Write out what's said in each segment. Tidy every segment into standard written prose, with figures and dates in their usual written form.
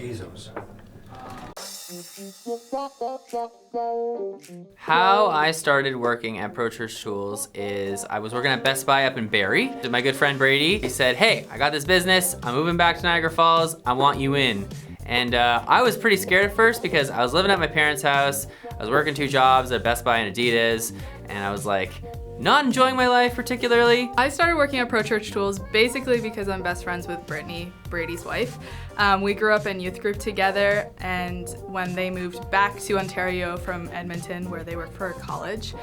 Jesus. How I started working at Pro Church Tools is I was working at Best Buy up in Barrie. My good friend Brady, he said, hey, I got this business. I'm moving back to Niagara Falls. I want you in. And I was pretty scared at first because I was living at my parents' house. I was working 2 jobs at Best Buy and Adidas. And I was like, not enjoying my life particularly. I started working at Pro Church Tools basically because I'm best friends with Brittany, Brady's wife. We grew up in youth group together, and when they moved back to Ontario from Edmonton, where they were for college,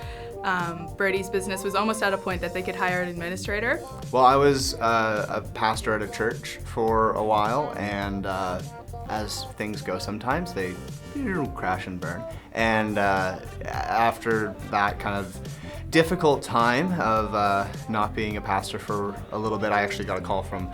Brady's business was almost at a point that they could hire an administrator. Well, I was a pastor at a church for a while, and as things go sometimes, they crash and burn. And after that kind of difficult time of not being a pastor for a little bit, I actually got a call from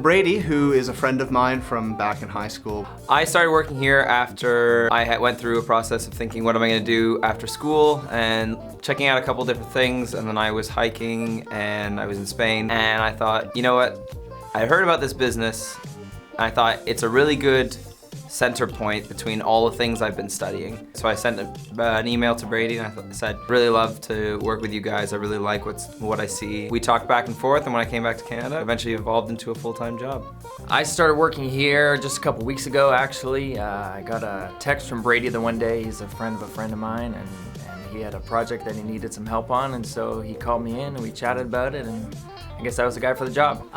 Brady, who is a friend of mine from back in high school. I started working here after I went through a process of thinking, what am I going to do after school, and checking out a couple different things. And then I was hiking and I was in Spain, and I thought, you know what, I heard about this business, and I thought it's a really good center point between all the things I've been studying. So I sent an email to Brady and I said, really love to work with you guys. I really like what I see. We talked back and forth, and when I came back to Canada, eventually evolved into a full-time job. I started working here just a couple weeks ago, actually. I got a text from Brady the one day. He's a friend of mine, and he had a project that he needed some help on, and so he called me in and we chatted about it, and I guess I was the guy for the job.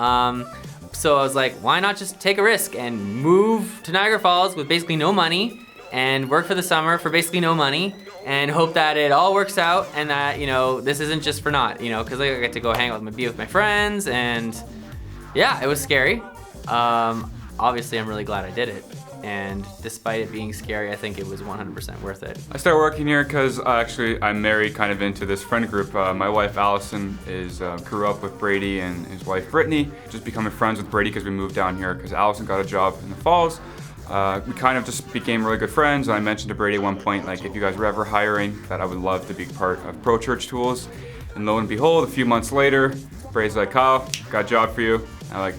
So I was like, why not just take a risk and move to Niagara Falls with basically no money and work for the summer for basically no money and hope that it all works out and that, you know, this isn't just for naught, you know, because I get to go hang out with my friends, and yeah, it was scary. Obviously, I'm really glad I did it. And despite it being scary, I think it was 100% worth it. I started working here because I'm married kind of into this friend group. My wife Allison grew up with Brady and his wife Brittany. Just becoming friends with Brady because we moved down here because Allison got a job in the Falls. We kind of just became really good friends. And I mentioned to Brady at one point, like, if you guys were ever hiring, that I would love to be part of Pro Church Tools. And lo and behold, a few months later, Brady's like, Kyle, got a job for you. And I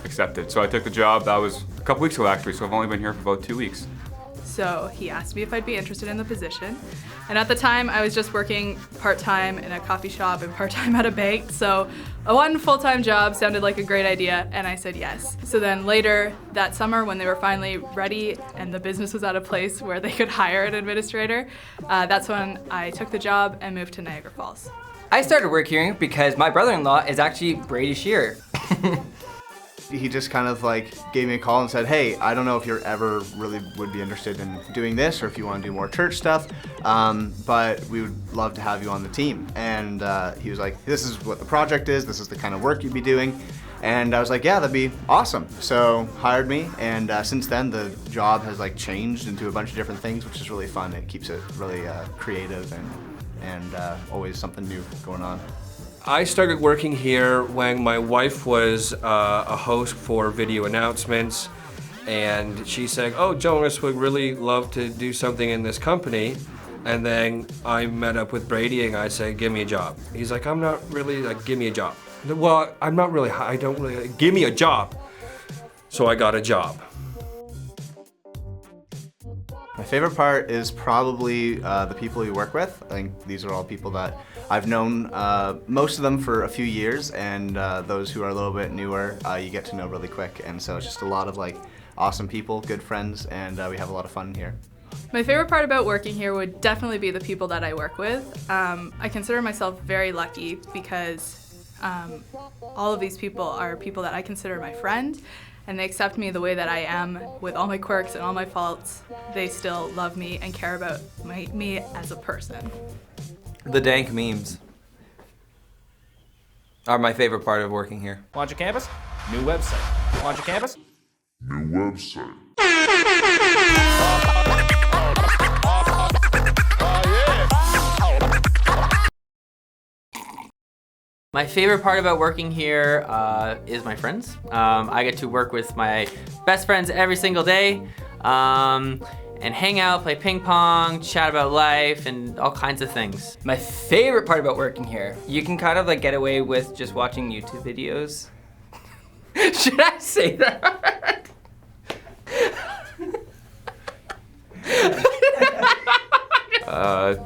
accepted. So I took the job. That was a couple weeks ago actually, so I've only been here for about 2 weeks. So he asked me if I'd be interested in the position. And at the time, I was just working part-time in a coffee shop and part-time at a bank. So one full-time job sounded like a great idea, and I said yes. So then later that summer, when they were finally ready and the business was at a place where they could hire an administrator, that's when I took the job and moved to Niagara Falls. I started work here because my brother-in-law is actually Brady Shearer. He just kind of like gave me a call and said, hey, I don't know if you're ever really would be interested in doing this or if you want to do more church stuff, but we would love to have you on the team. And he was like, this is what the project is, this is the kind of work you'd be doing. And I was like, yeah, that'd be awesome. So hired me, and since then the job has like changed into a bunch of different things, which is really fun. It keeps it really creative and always something new going on. I started working here when my wife was a host for video announcements, and she said, oh, Jonas would really love to do something in this company. And then I met up with Brady and I said, give me a job. He's like, I'm not really, like, give me a job. Well, I don't really, give me a job. So I got a job. My favorite part is probably the people you work with. I think these are all people that I've known, most of them for a few years, and those who are a little bit newer, you get to know really quick. And so it's just a lot of like awesome people, good friends, and we have a lot of fun here. My favorite part about working here would definitely be the people that I work with. I consider myself very lucky because all of these people are people that I consider my friend, and they accept me the way that I am with all my quirks and all my faults. They still love me and care about me as a person. The dank memes are my favorite part of working here. Want your campus? New website. Want your campus? New website. My favorite part about working here is my friends. I get to work with my best friends every single day and hang out, play ping pong, chat about life, and all kinds of things. My favorite part about working here, you can kind of like get away with just watching YouTube videos. Should I say that?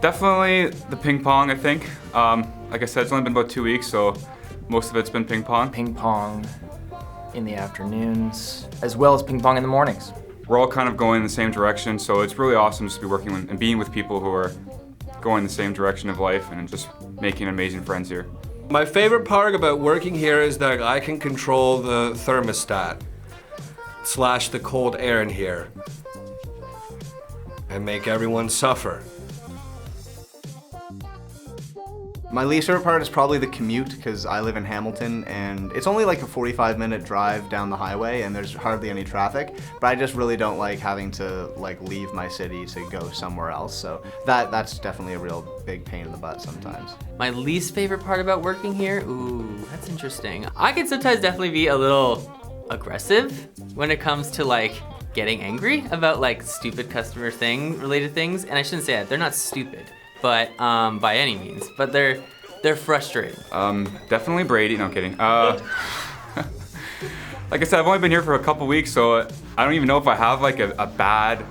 Definitely the ping pong, I think. Like I said, it's only been about 2 weeks, so most of it's been ping pong. Ping pong in the afternoons, as well as ping pong in the mornings. We're all kind of going in the same direction, so it's really awesome just to be working with, and being with people who are going the same direction of life and just making amazing friends here. My favorite part about working here is that I can control the thermostat / the cold air in here and make everyone suffer. My least favorite part is probably the commute, because I live in Hamilton and it's only like a 45-minute drive down the highway and there's hardly any traffic, but I just really don't like having to like leave my city to go somewhere else. So that's definitely a real big pain in the butt sometimes. My least favorite part about working here? Ooh, that's interesting. I can sometimes definitely be a little aggressive when it comes to like getting angry about like stupid customer related things. And I shouldn't say that, they're not stupid, but by any means, but they're frustrating. Definitely Brady, no I'm kidding. Like I said, I've only been here for a couple weeks, so I don't even know if I have like a bad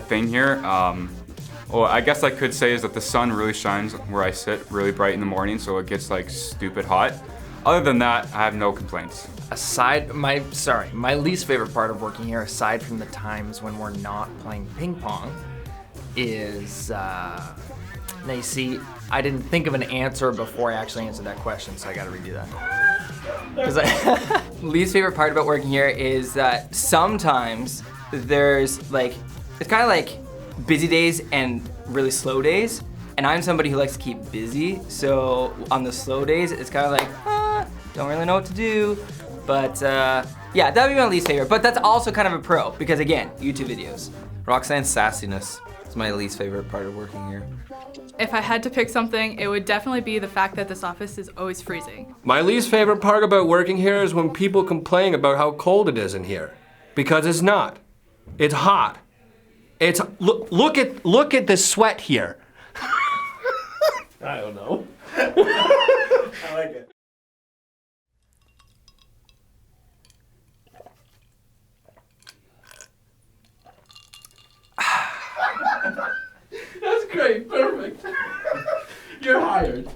thing here. Well, I guess I could say is that the sun really shines where I sit really bright in the morning, so it gets like stupid hot. Other than that, I have no complaints. My least favorite part of working here, aside from the times when we're not playing ping pong, is, now you see, I didn't think of an answer before I actually answered that question, so I gotta redo that. Least favorite part about working here is that sometimes there's like, it's kind of like busy days and really slow days. And I'm somebody who likes to keep busy, so on the slow days, it's kind of like, don't really know what to do. But yeah, that would be my least favorite. But that's also kind of a pro, because again, YouTube videos. Roxanne's sassiness is my least favorite part of working here. If I had to pick something, it would definitely be the fact that this office is always freezing. My least favorite part about working here is when people complain about how cold it is in here. Because it's not. It's hot. It's, look at the sweat here. I don't know. I like it. That's great, perfect. You're hired.